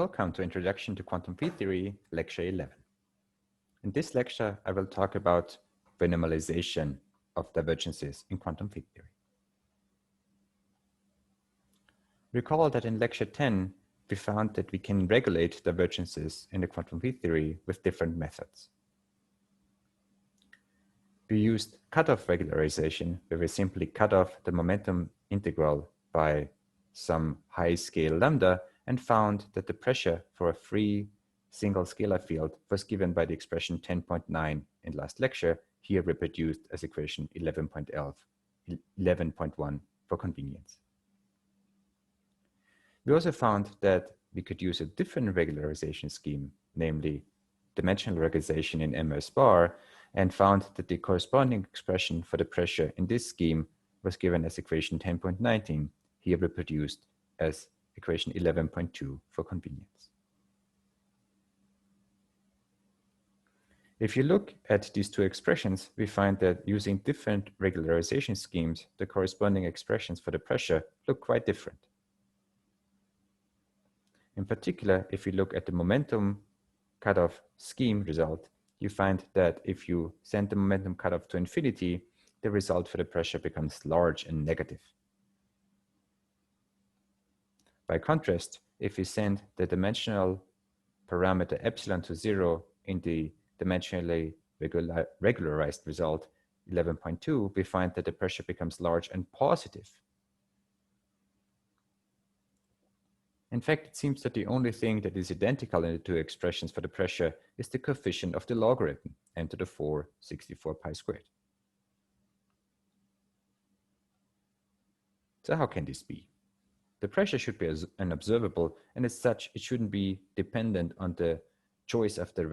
Welcome to Introduction to Quantum Field Theory, Lecture 11. In this lecture, I will talk about renormalization of divergences in quantum field theory. Recall that in Lecture 10, we found that we can regulate divergences in the quantum field theory with different methods. We used cutoff regularization, where we simply cut off the momentum integral by some high scale lambda and found that the pressure for a free single scalar field was given by the expression 10.9 in last lecture, here reproduced as equation 11.1 for convenience. We also found that we could use a different regularization scheme, namely dimensional regularization in MS bar, and found that the corresponding expression for the pressure in this scheme was given as equation 10.19, here reproduced as equation 11.2 for convenience. If you look at these two expressions, we find that using different regularization schemes, the corresponding expressions for the pressure look quite different. In particular, if you look at the momentum cutoff scheme result, you find that if you send the momentum cutoff to infinity, the result for the pressure becomes large and negative. By contrast, if we send the dimensional parameter epsilon to 0 in the dimensionally regularized result, 11.2, we find that the pressure becomes large and positive. In fact, it seems that the only thing that is identical in the two expressions for the pressure is the coefficient of the logarithm, n to the 4 64 pi squared. So how can this be? The pressure should be an observable, and as such, it shouldn't be dependent on the choice of the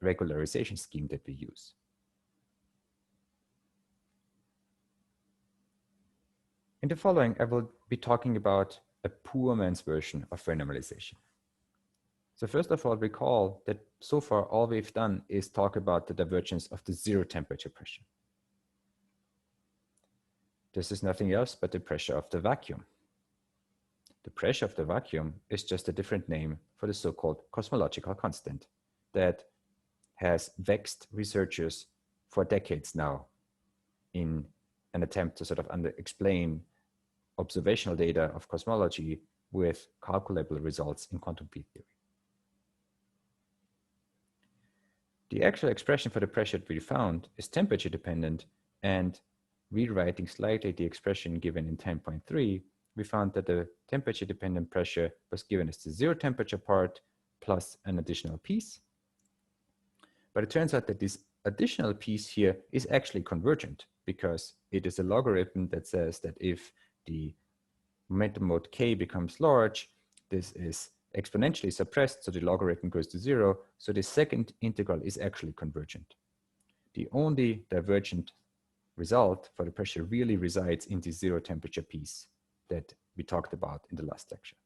regularization scheme that we use. In the following, I will be talking about a poor man's version of renormalization. So first of all, recall that so far all we've done is talk about the divergence of the zero temperature pressure. This is nothing else but the pressure of the vacuum. The pressure of the vacuum is just a different name for the so-called cosmological constant that has vexed researchers for decades now in an attempt to sort of explain observational data of cosmology with calculable results in quantum field theory. The actual expression for the pressure that we found is temperature dependent, and rewriting slightly the expression given in 10.3, we found that the temperature dependent pressure was given as the zero temperature part plus an additional piece. But it turns out that this additional piece here is actually convergent, because it is a logarithm that says that if the momentum mode k becomes large, this is exponentially suppressed, so the logarithm goes to 0, so the second integral is actually convergent. The only divergent result for the pressure really resides in the zero temperature piece that we talked about in the last lecture.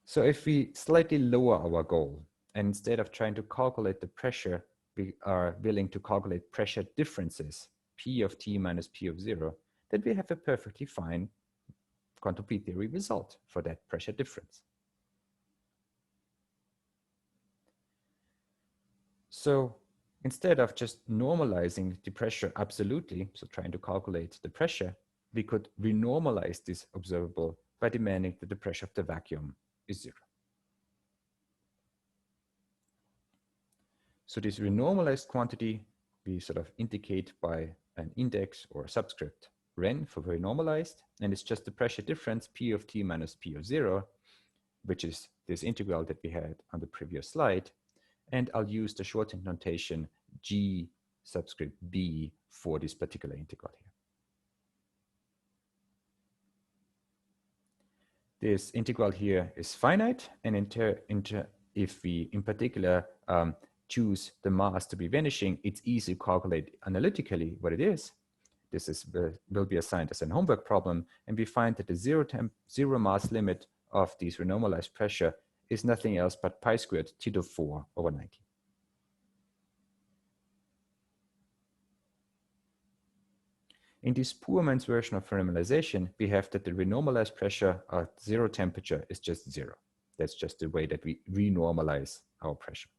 So if we slightly lower our goal, and instead of trying to calculate the pressure, we are willing to calculate pressure differences, P of t minus P of 0, then we have a perfectly fine quantum field theory result for that pressure difference. So instead of just normalizing the pressure absolutely, so trying to calculate the pressure, we could renormalize this observable by demanding that the pressure of the vacuum is 0. So this renormalized quantity we sort of indicate by an index or subscript ren for renormalized, and it's just the pressure difference P of t minus P of 0, which is this integral that we had on the previous slide. And I'll use the shortened notation G subscript B for this particular integral here. This integral here is finite, and if we in particular choose the mass to be vanishing, it's easy to calculate analytically what it is. This will be assigned as a homework problem, and we find that the zero mass limit of this renormalized pressure is nothing else but pi squared t to 4 over 90. In this poor man's version of renormalization, we have that the renormalized pressure at zero temperature is just zero. That's just the way that we renormalize our pressure.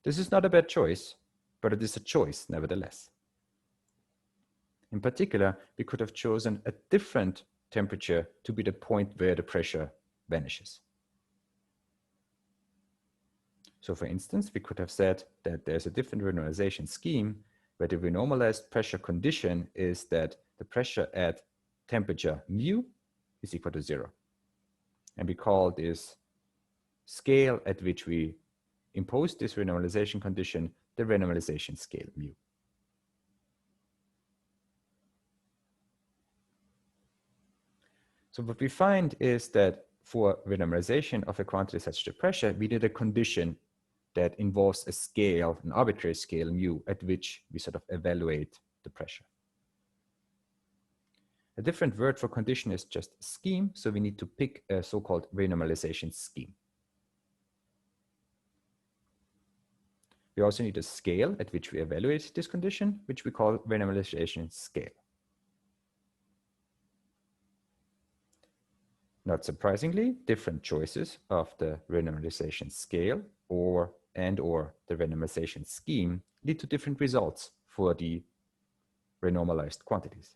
This is not a bad choice, but it is a choice nevertheless. In particular, we could have chosen a different temperature to be the point where the pressure vanishes. So for instance, we could have said that there's a different renormalization scheme where the renormalized pressure condition is that the pressure at temperature mu is equal to 0. And we call this scale at which we impose this renormalization condition the renormalization scale mu. So what we find is that for renormalization of a quantity such as pressure, we need a condition that involves a scale, an arbitrary scale mu, at which we sort of evaluate the pressure. A different word for condition is just scheme, so we need to pick a so-called renormalization scheme. We also need a scale at which we evaluate this condition, which we call renormalization scale. Not surprisingly, different choices of the renormalization scale or the renormalization scheme lead to different results for the renormalized quantities.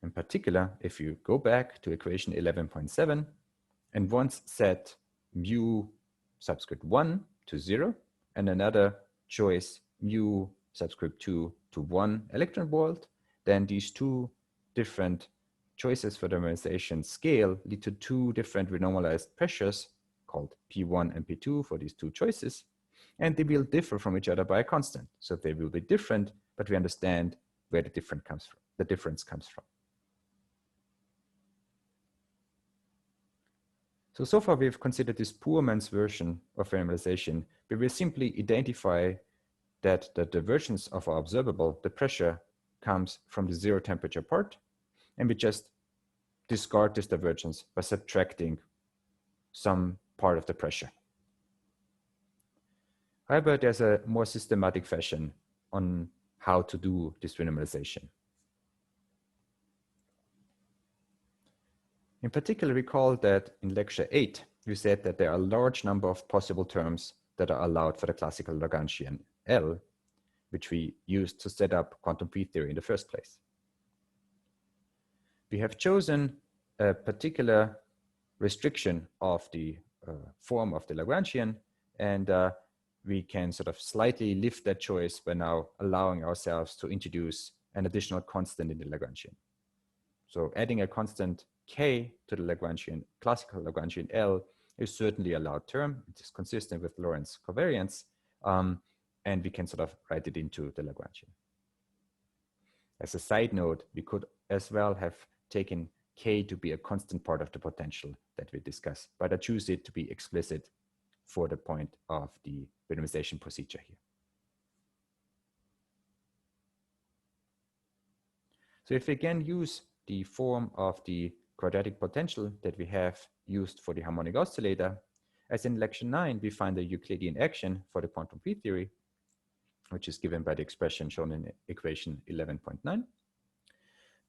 In particular, if you go back to equation 11.7 and once set mu subscript 1 to 0 and another choice mu subscript 2 to 1 electron volt, then these two different choices for the renormalization scale lead to two different renormalized pressures called P1 and P2 for these two choices, and they will differ from each other by a constant. So they will be different, but we understand where the difference comes from. So far we've considered this poor man's version of renormalization, where we simply identify that the divergence of our observable, the pressure, comes from the zero temperature part, and we just discard this divergence by subtracting some part of the pressure. However, there's a more systematic fashion on how to do this renormalization. In particular, recall that in lecture 8, we said that there are a large number of possible terms that are allowed for the classical Lagrangian L, which we used to set up quantum field theory in the first place. We have chosen a particular restriction of the form of the Lagrangian, and we can sort of slightly lift that choice by now allowing ourselves to introduce an additional constant in the Lagrangian. So adding a constant k to the Lagrangian, classical Lagrangian L, is certainly a allowed term. It is consistent with Lorentz covariance, and we can sort of write it into the Lagrangian. As a side note, we could as well have taken k to be a constant part of the potential that we discuss, but I choose it to be explicit for the point of the renormalization procedure here. So if we again use the form of the quadratic potential that we have used for the harmonic oscillator, as in lecture 9, we find a Euclidean action for the quantum field theory, which is given by the expression shown in equation 11.9,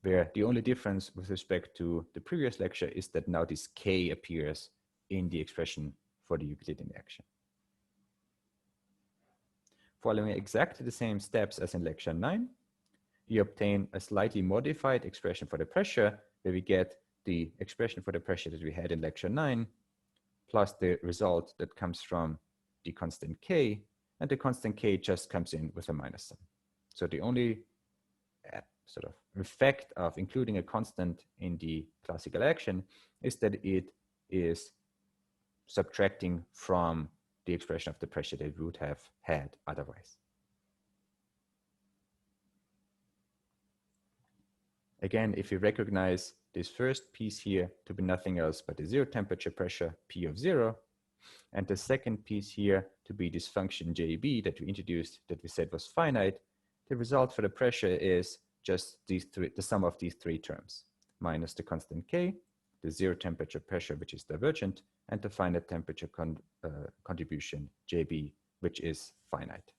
where the only difference with respect to the previous lecture is that now this k appears in the expression for the Euclidean action. Following exactly the same steps as in lecture 9, you obtain a slightly modified expression for the pressure, where we get the expression for the pressure that we had in lecture 9, plus the result that comes from the constant k, and the constant k just comes in with a minus sign. So the only sort of effect of including a constant in the classical action is that it is subtracting from the expression of the pressure that we would have had otherwise. Again, if we recognize this first piece here to be nothing else but the zero temperature pressure P of 0, and the second piece here to be this function JB that we introduced that we said was finite, the result for the pressure is just these three, the sum of these three terms, minus the constant K, the zero temperature pressure, which is divergent, and the finite temperature contribution JB, which is finite.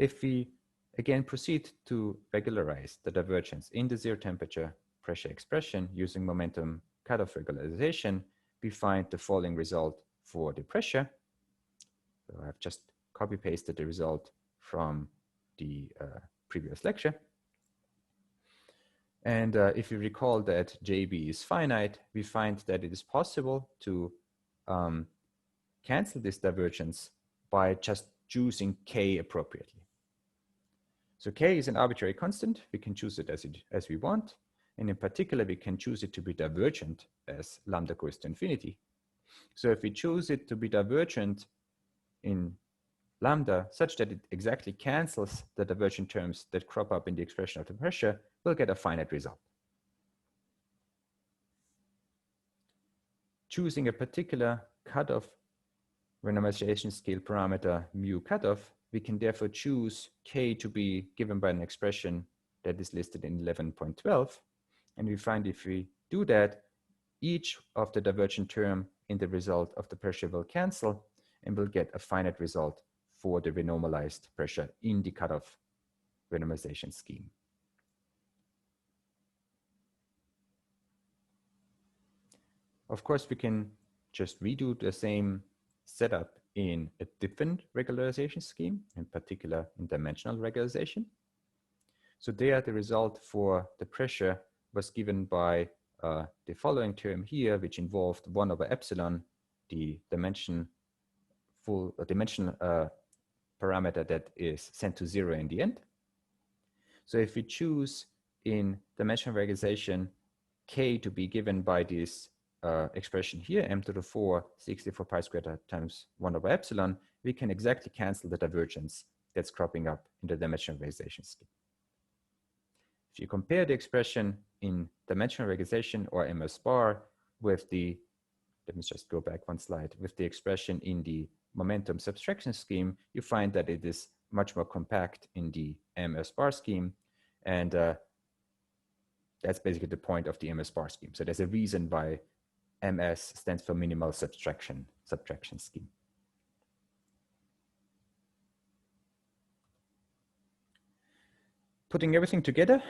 If we again proceed to regularize the divergence in the zero temperature pressure expression using momentum cutoff regularization, we find the following result for the pressure. So I've just copy pasted the result from the previous lecture. And if you recall that JB is finite, we find that it is possible to cancel this divergence by just choosing K appropriately. So K is an arbitrary constant. We can choose it as we want. And in particular, we can choose it to be divergent as lambda goes to infinity. So if we choose it to be divergent in lambda such that it exactly cancels the divergent terms that crop up in the expression of the pressure, we'll get a finite result. Choosing a particular cutoff renormalization scale parameter mu cutoff, we can therefore choose K to be given by an expression that is listed in 11.12. And we find if we do that, each of the divergent term in the result of the pressure will cancel, and we'll get a finite result for the renormalized pressure in the cutoff renormalization scheme. Of course, we can just redo the same setup in a different regularization scheme, in particular in dimensional regularization. So there, the result for the pressure was given by the following term here, which involved 1 over epsilon, the dimension parameter that is sent to 0 in the end. So if we choose in dimensional regularization K to be given by this expression here, m to the 4 64 pi squared times 1 over epsilon, we can exactly cancel the divergence that's cropping up in the dimensional regularization scheme. If you compare the expression in dimensional regularization or MS bar with the, let me just go back one slide, with the expression in the momentum subtraction scheme, you find that it is much more compact in the MS bar scheme. And that's basically the point of the MS bar scheme. So there's a reason why MS stands for minimal subtraction scheme. Putting everything together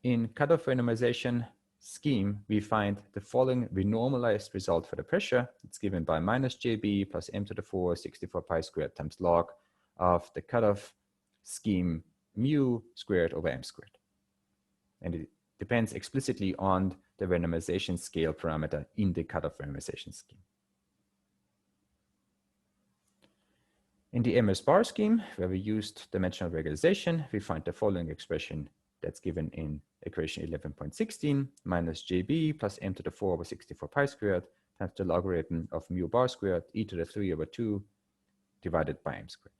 in cutoff renormalization scheme, we find the following renormalized result for the pressure. It's given by minus JB plus m to the 4 64 pi squared times log of the cutoff scheme mu squared over m squared. And it depends explicitly on the renormalization scale parameter in the cutoff renormalization scheme. In the MS bar scheme, where we used dimensional regularization, we find the following expression that's given in equation 11.16 minus JB plus m to the 4 over 64 pi squared times the logarithm of mu bar squared e to the 3 over 2 divided by m squared.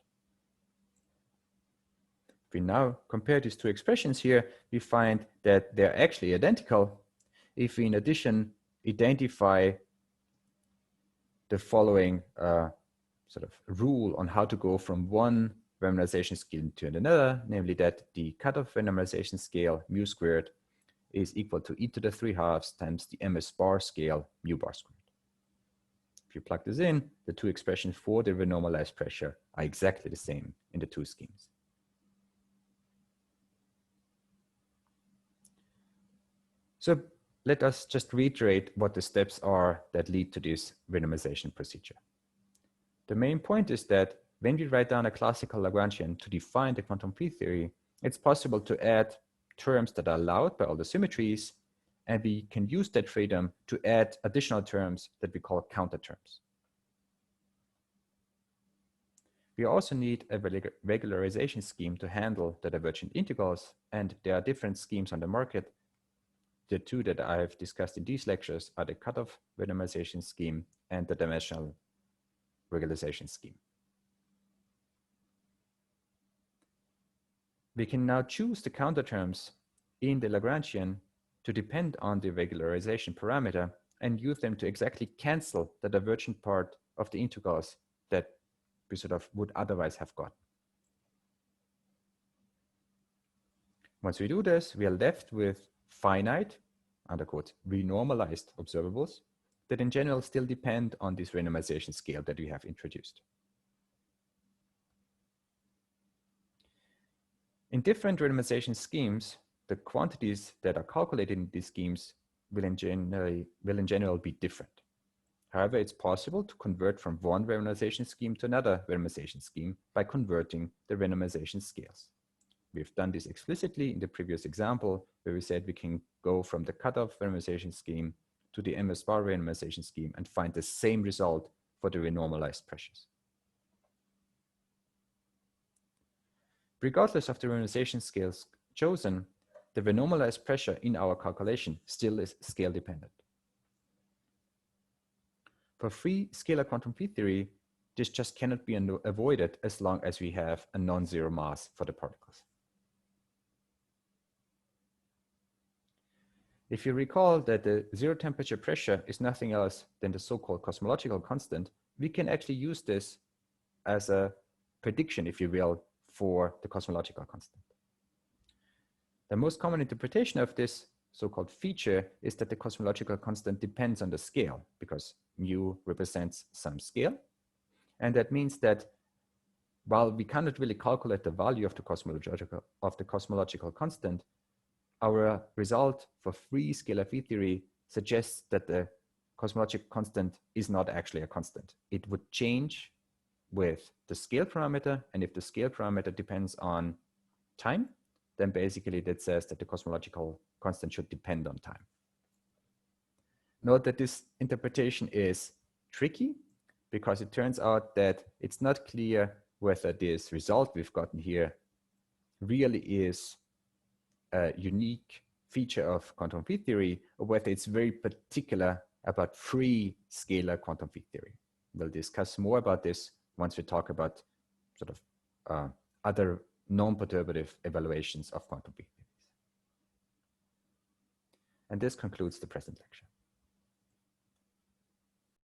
If we now compare these two expressions here, we find that they're actually identical if we in addition identify the following sort of rule on how to go from one renormalization scale to another, namely that the cutoff renormalization scale mu squared is equal to e to the 3 halves times the MS bar scale mu bar squared. If you plug this in, the two expressions for the renormalized pressure are exactly the same in the two schemes. So let us just reiterate what the steps are that lead to this renormalization procedure. The main point is that when we write down a classical Lagrangian to define the quantum field theory, it's possible to add terms that are allowed by all the symmetries, and we can use that freedom to add additional terms that we call counter terms. We also need a regularization scheme to handle the divergent integrals, and there are different schemes on the market. The two that I have discussed in these lectures are the cutoff renormalization scheme and the dimensional regularization scheme. We can now choose the counter terms in the Lagrangian to depend on the regularization parameter and use them to exactly cancel the divergent part of the integrals that we sort of would otherwise have gotten. Once we do this, we are left with finite, under quotes, renormalized observables that in general still depend on this renormalization scale that we have introduced. In different randomization schemes, the quantities that are calculated in these schemes will in general be different. However, it's possible to convert from one randomization scheme to another randomization scheme by converting the randomization scales. We've done this explicitly in the previous example, where we said we can go from the cutoff randomization scheme to the MS bar randomization scheme and find the same result for the renormalized pressures. Regardless of the randomization scales chosen, the renormalized pressure in our calculation still is scale dependent. For free scalar quantum field theory, this just cannot be avoided as long as we have a non-zero mass for the particles. If you recall that the zero temperature pressure is nothing else than the so-called cosmological constant, we can actually use this as a prediction, if you will, for the cosmological constant. The most common interpretation of this so-called feature is that the cosmological constant depends on the scale, because mu represents some scale. And that means that while we cannot really calculate the value of the cosmological constant, our result for free scalar field theory suggests that the cosmological constant is not actually a constant. It would change with the scale parameter, and if the scale parameter depends on time, then basically that says that the cosmological constant should depend on time. Note that this interpretation is tricky because it turns out that it's not clear whether this result we've gotten here really is a unique feature of quantum field theory, or whether it's very particular about free scalar quantum field theory. We'll discuss more about this once we talk about sort of other non-perturbative evaluations of quantum field theories. And this concludes the present lecture.